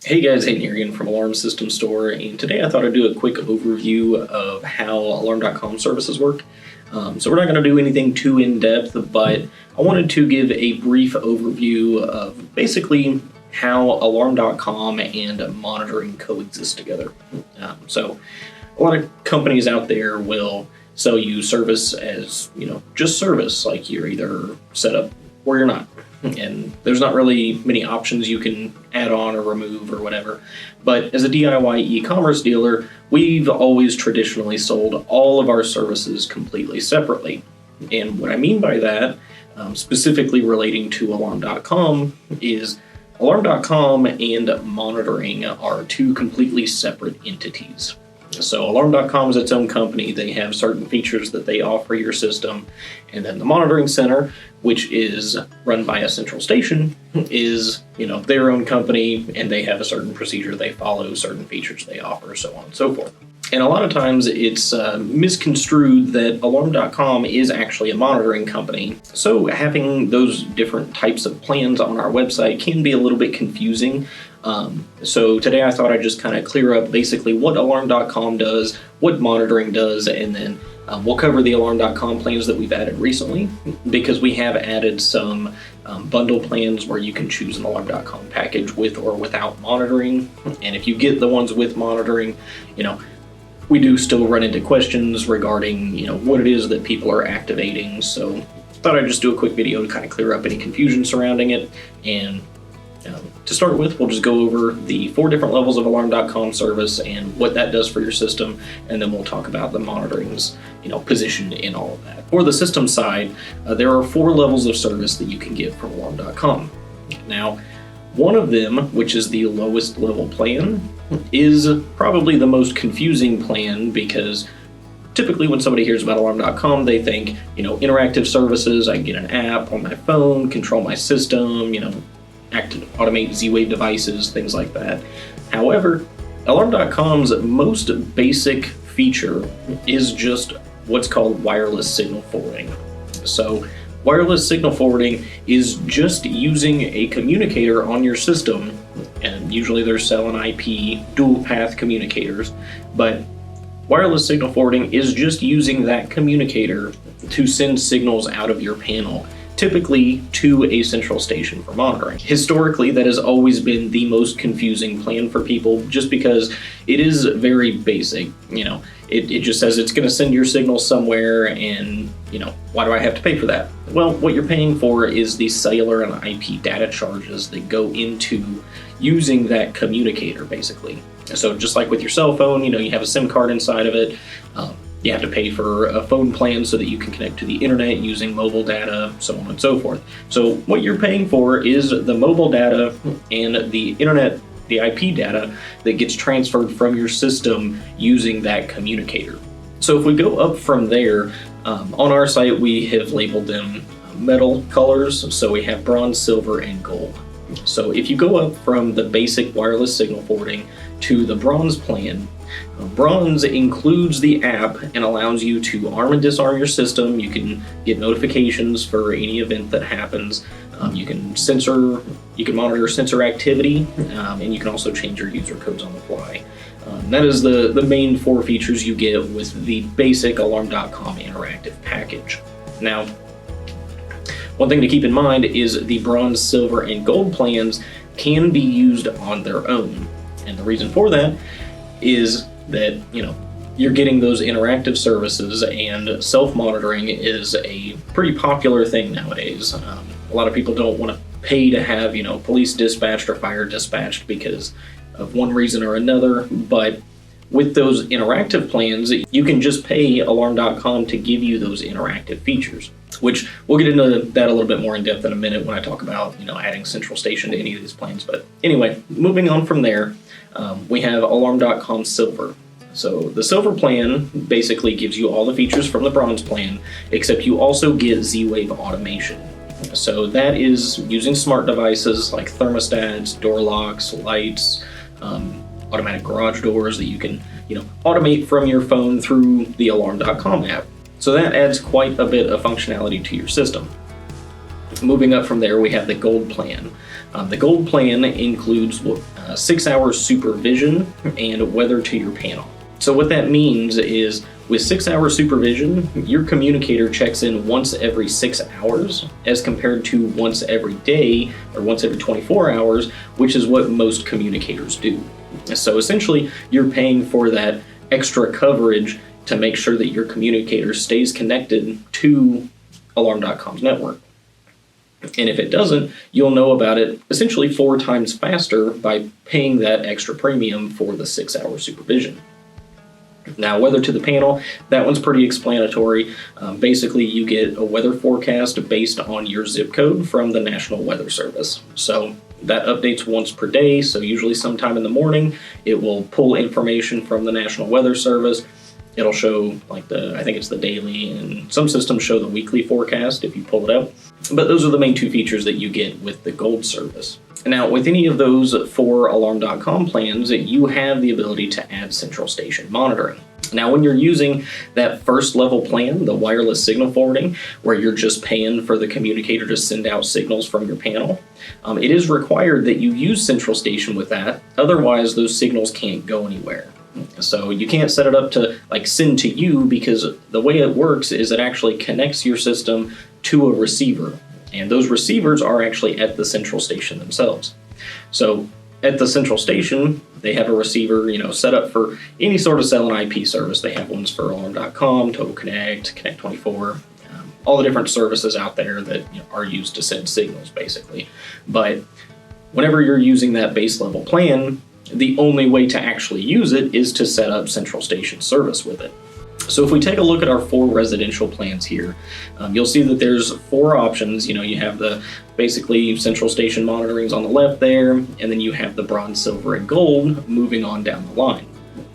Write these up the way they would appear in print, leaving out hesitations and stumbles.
Hey guys, Hayden here again from Alarm System Store, and today I thought I'd do a quick overview of how Alarm.com services work. So we're not going to do anything too in-depth, but I wanted to give a brief overview of basically how Alarm.com and monitoring coexist together. So a lot of companies out there will sell you service as, just service, like you're either set up or you're not. And there's not really many options you can add on or remove or whatever. But as a DIY e-commerce dealer, we've always traditionally sold all of our services completely separately. And what I mean by that, specifically relating to Alarm.com, is Alarm.com and monitoring are two completely separate entities. So Alarm.com is its own company. They have certain features that they offer your system. And then the monitoring center, which is run by a central station, is, their own company, and they have a certain procedure they follow, certain features they offer, so on and so forth. And a lot of times it's misconstrued that Alarm.com is actually a monitoring company. So having those different types of plans on our website can be a little bit confusing. So today I thought I'd just kind of clear up basically what Alarm.com does, what monitoring does, and then we'll cover the Alarm.com plans that we've added recently, because we have added some bundle plans where you can choose an Alarm.com package with or without monitoring. And if you get the ones with monitoring, we do still run into questions regarding, what it is that people are activating. So I thought I'd just do a quick video to kind of clear up any confusion surrounding it. And to start with, we'll just go over the 4 different levels of Alarm.com service and what that does for your system, and then we'll talk about the monitorings, positioned in all of that. For the system side, there are 4 levels of service that you can get from Alarm.com. Now, one of them, which is the lowest level plan, is probably the most confusing plan, because typically when somebody hears about Alarm.com, they think, interactive services, I can get an app on my phone, control my system, automate Z-Wave devices, things like that. However, Alarm.com's most basic feature is just what's called wireless signal forwarding. So wireless signal forwarding is just using a communicator on your system, and usually they're selling IP dual path communicators, but wireless signal forwarding is just using that communicator to send signals out of your panel, typically to a central station for monitoring. Historically, that has always been the most confusing plan for people, just because it is very basic. It just says it's going to send your signal somewhere, and why do I have to pay for that? Well, what you're paying for is the cellular and IP data charges that go into using that communicator, basically. So just like with your cell phone, you have a SIM card inside of it. You have to pay for a phone plan so that you can connect to the internet using mobile data, so on and so forth. So what you're paying for is the mobile data and the internet, the IP data that gets transferred from your system using that communicator. So if we go up from there, on our site we have labeled them metal colors. So we have bronze, silver, and gold. So if you go up from the basic wireless signal forwarding to the bronze plan, bronze includes the app and allows you to arm and disarm your system. You can get notifications for any event that happens. You can monitor sensor activity, and you can also change your user codes on the fly. That is the main 4 features you get with the basic Alarm.com interactive package. Now, one thing to keep in mind is the bronze, silver, and gold plans can be used on their own. And the reason for that is that, you're getting those interactive services, and self-monitoring is a pretty popular thing nowadays. A lot of people don't want to pay to have, police dispatched or fire dispatched because of one reason or another, but with those interactive plans, you can just pay Alarm.com to give you those interactive features, which we'll get into that a little bit more in depth in a minute when I talk about, adding central station to any of these plans. But anyway, moving on from there, we have Alarm.com Silver. So the Silver plan basically gives you all the features from the Bronze plan, except you also get Z-Wave automation. So that is using smart devices like thermostats, door locks, lights, automatic garage doors that you can, automate from your phone through the Alarm.com app. So that adds quite a bit of functionality to your system. Moving up from there, we have the Gold plan. The Gold plan includes 6 hours supervision and weather to your panel. So what that means is with 6 hours supervision, your communicator checks in once every 6 hours as compared to once every day or once every 24 hours, which is what most communicators do. So essentially, you're paying for that extra coverage to make sure that your communicator stays connected to Alarm.com's network. And if it doesn't, you'll know about it essentially 4 times faster by paying that extra premium for the 6 hour supervision. Now, weather to the panel, that one's pretty explanatory. Basically, you get a weather forecast based on your zip code from the National Weather Service. So that updates once per day, so usually sometime in the morning, it will pull information from the National Weather Service. It'll show I think it's the daily, and some systems show the weekly forecast if you pull it up. But those are the main 2 features that you get with the Gold service. Now, with any of those 4 Alarm.com plans, you have the ability to add central station monitoring. Now, when you're using that first level plan, the wireless signal forwarding, where you're just paying for the communicator to send out signals from your panel, it is required that you use central station with that. Otherwise, those signals can't go anywhere. So you can't set it up to send to you, because the way it works is it actually connects your system to a receiver. And those receivers are actually at the central station themselves. So at the central station, they have a receiver, set up for any sort of cell and IP service. They have ones for Alarm.com, Total Connect, Connect 24, all the different services out there that are used to send signals, basically. But whenever you're using that base level plan, the only way to actually use it is to set up central station service with it. So if we take a look at our 4 residential plans here, you'll see that there's 4 options. You have the basically central station monitorings on the left there, and then you have the bronze, silver, and gold moving on down the line.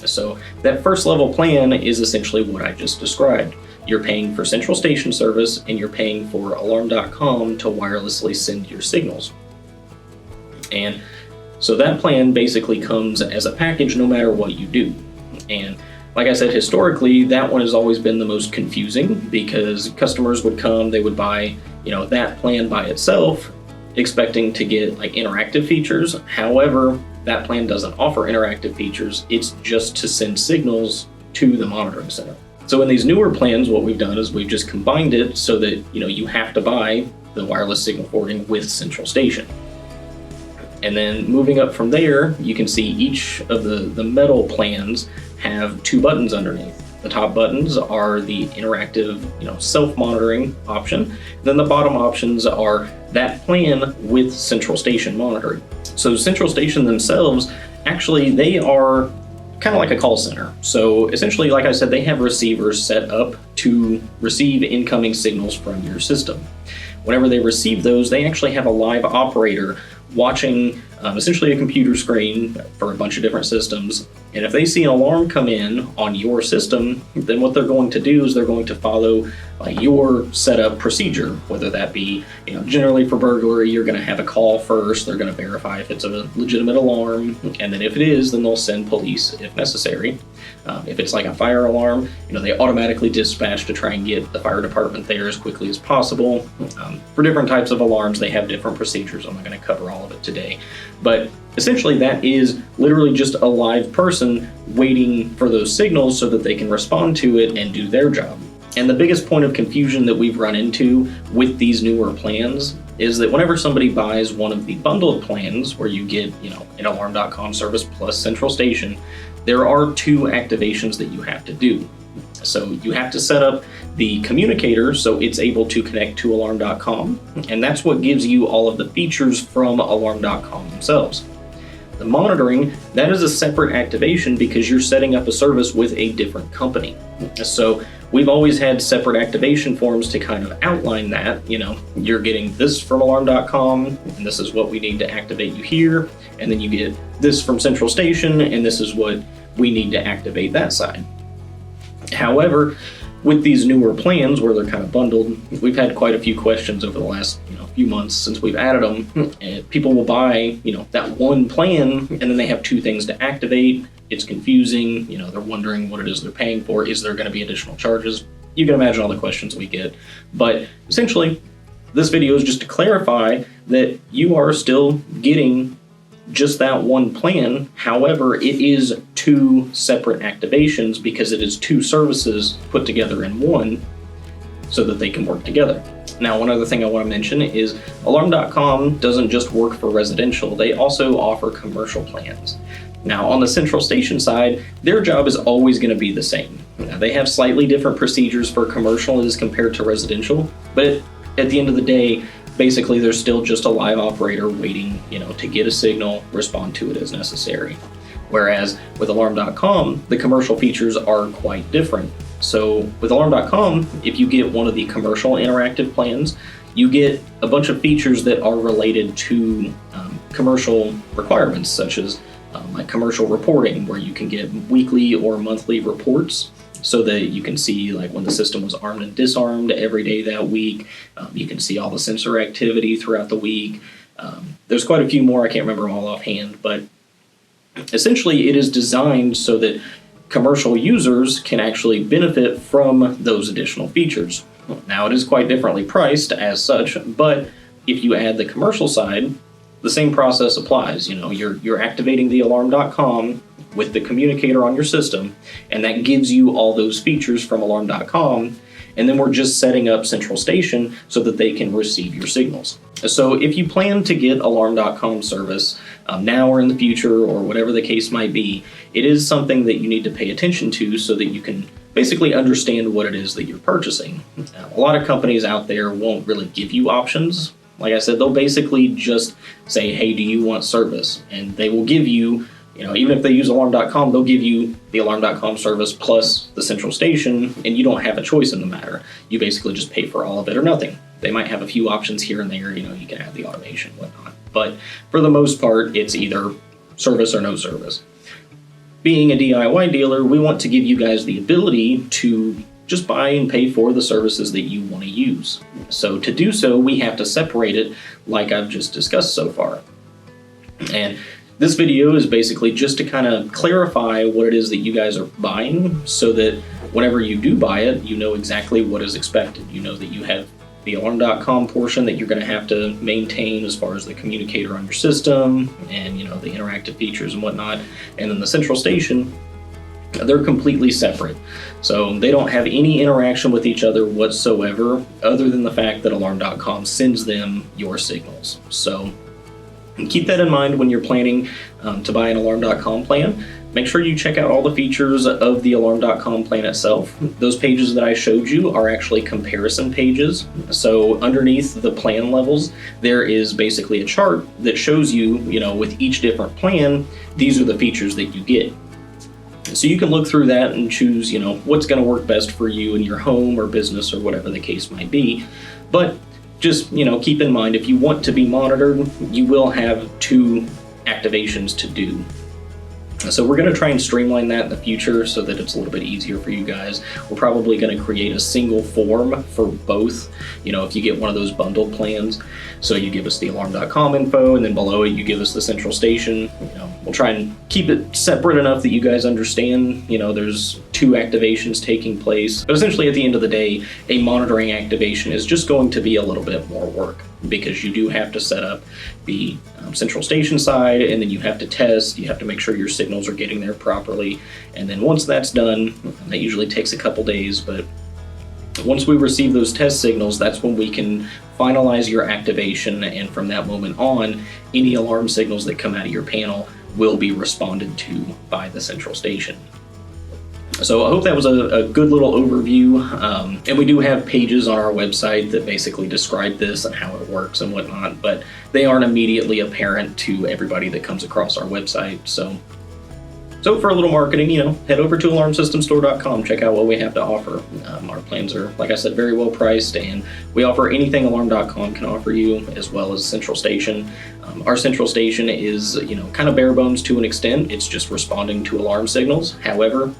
So that first level plan is essentially what I just described. You're paying for central station service, and you're paying for Alarm.com to wirelessly send your signals. And so that plan basically comes as a package no matter what you do. And like I said, historically, that one has always been the most confusing, because customers would come, they would buy, that plan by itself, expecting to get interactive features. However, that plan doesn't offer interactive features. It's just to send signals to the monitoring center. So in these newer plans, what we've done is we've just combined it so that, you have to buy the wireless signal forwarding with central station. And then moving up from there, you can see each of the metal plans have 2 buttons underneath. The top buttons are the interactive, self-monitoring option. Then the bottom options are that plan with central station monitoring. So central station themselves, actually, they are kind of like a call center. So essentially, like I said, they have receivers set up to receive incoming signals from your system. Whenever they receive those, they actually have a live operator watching essentially a computer screen for a bunch of different systems. And if they see an alarm come in on your system, then what they're going to do is they're going to follow your setup procedure, whether that be, generally for burglary, you're going to have a call first. They're going to verify if it's a legitimate alarm. And then if it is, then they'll send police if necessary. If it's like a fire alarm, they automatically dispatch to try and get the fire department there as quickly as possible. For different types of alarms, they have different procedures. I'm not going to cover all of it today. But essentially, that is literally just a live person waiting for those signals so that they can respond to it and do their job. And the biggest point of confusion that we've run into with these newer plans is that whenever somebody buys one of the bundled plans where you get, an Alarm.com service plus central station, there are 2 activations that you have to do. So you have to set up the communicator so it's able to connect to Alarm.com, and that's what gives you all of the features from Alarm.com themselves. The monitoring, that is a separate activation because you're setting up a service with a different company. So we've always had separate activation forms to kind of outline that, you're getting this from Alarm.com, and this is what we need to activate you here, and then you get this from Central Station, and this is what we need to activate that side. However, with these newer plans where they're kind of bundled, we've had quite a few questions over the last few months since we've added them. And people will buy that one plan, and then they have 2 things to activate. It's confusing. They're wondering what it is they're paying for. Is there going to be additional charges? You can imagine all the questions we get. But essentially, This video is just to clarify that you are still getting just that one plan. However, it is two separate activations because it is two services put together in one so that they can work together. Now, one other thing I want to mention is Alarm.com doesn't just work for residential, they also offer commercial plans. Now, on the central station side, their job is always going to be the same. Now, they have slightly different procedures for commercial as compared to residential, but at the end of the day, basically there's still just a live operator waiting, to get a signal, respond to it as necessary. Whereas with Alarm.com, the commercial features are quite different. So with Alarm.com, if you get one of the commercial interactive plans, you get a bunch of features that are related to commercial requirements, such as like commercial reporting, where you can get weekly or monthly reports so that you can see like when the system was armed and disarmed every day that week. You can see all the sensor activity throughout the week. There's quite a few more, I can't remember them all offhand, but essentially it is designed so that commercial users can actually benefit from those additional features. Now, it is quite differently priced as such, but if you add the commercial side, the same process applies. You're activating the Alarm.com with the communicator on your system, and that gives you all those features from Alarm.com, and then we're just setting up Central Station so that they can receive your signals. So if you plan to get Alarm.com service now or in the future, or whatever the case might be, it is something that you need to pay attention to so that you can basically understand what it is that you're purchasing. A lot of companies out there won't really give you options. Like I said, they'll basically just say, hey, do you want service? And they will give you, even if they use Alarm.com, they'll give you the Alarm.com service plus the Central Station, and you don't have a choice in the matter. You basically just pay for all of it or nothing. They might have a few options here and there, you can add the automation and whatnot. But for the most part, it's either service or no service. Being a DIY dealer, we want to give you guys the ability to just buy and pay for the services that you want to use. So to do so, we have to separate it like I've just discussed so far. And this video is basically just to kind of clarify what it is that you guys are buying so that whenever you do buy it, you know exactly what is expected. You know that you have the Alarm.com portion that you're going to have to maintain as far as the communicator on your system and the interactive features and whatnot. And then the Central Station, they're completely separate. So they don't have any interaction with each other whatsoever, other than the fact that Alarm.com sends them your signals. So keep that in mind when you're planning to buy an Alarm.com plan. Make sure you check out all the features of the Alarm.com plan itself. Those pages that I showed you are actually comparison pages. So underneath the plan levels, there is basically a chart that shows you, with each different plan, these are the features that you get. So you can look through that and choose, what's going to work best for you in your home or business or whatever the case might be. But just, keep in mind, if you want to be monitored, you will have two activations to do. So we're going to try and streamline that in the future so that it's a little bit easier for you guys. We're probably going to create a single form for both, if you get one of those bundled plans. So you give us the Alarm.com info, and then below it you give us the Central Station. We'll try and keep it separate enough that you guys understand, there's two activations taking place. But essentially at the end of the day, a monitoring activation is just going to be a little bit more work because you do have to set up the Central Station side, and then you have to test, you have to make sure your signals are getting there properly. And then once that's done, that usually takes a couple days, but once we receive those test signals, that's when we can finalize your activation, and from that moment on, any alarm signals that come out of your panel will be responded to by the Central Station. So I hope that was a good little overview, and we do have pages on our website that basically describe this and how it works and whatnot, but they aren't immediately apparent to everybody that comes across our website. So for a little marketing, head over to alarmsystemstore.com, check out what we have to offer. Our plans are, like I said, very well priced, and we offer anything Alarm.com can offer you, as well as Central Station. Our Central Station is, kind of bare bones to an extent. It's just responding to alarm signals. However,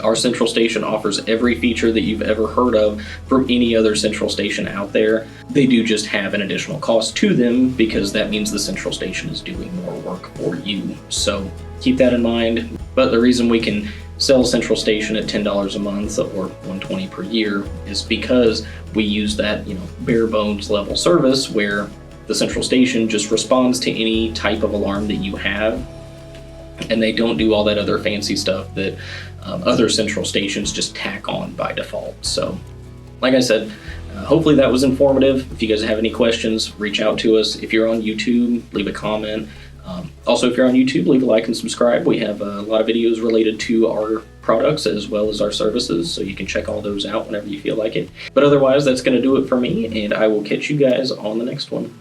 our Central Station offers every feature that you've ever heard of from any other Central Station out there. They do just have an additional cost to them because that means the Central Station is doing more work for you. So keep that in mind. But the reason we can sell Central Station at $10 a month or $120 per year is because we use that, bare bones level service where the Central Station just responds to any type of alarm that you have, and they don't do all that other fancy stuff that other Central Stations just tack on by default. So, like I said, hopefully that was informative. If you guys have any questions, reach out to us. If you're on YouTube, leave a comment. Also, if you're on YouTube, leave a like and subscribe. We have a lot of videos related to our products as well as our services, so you can check all those out whenever you feel like it. But otherwise, that's going to do it for me, and I will catch you guys on the next one.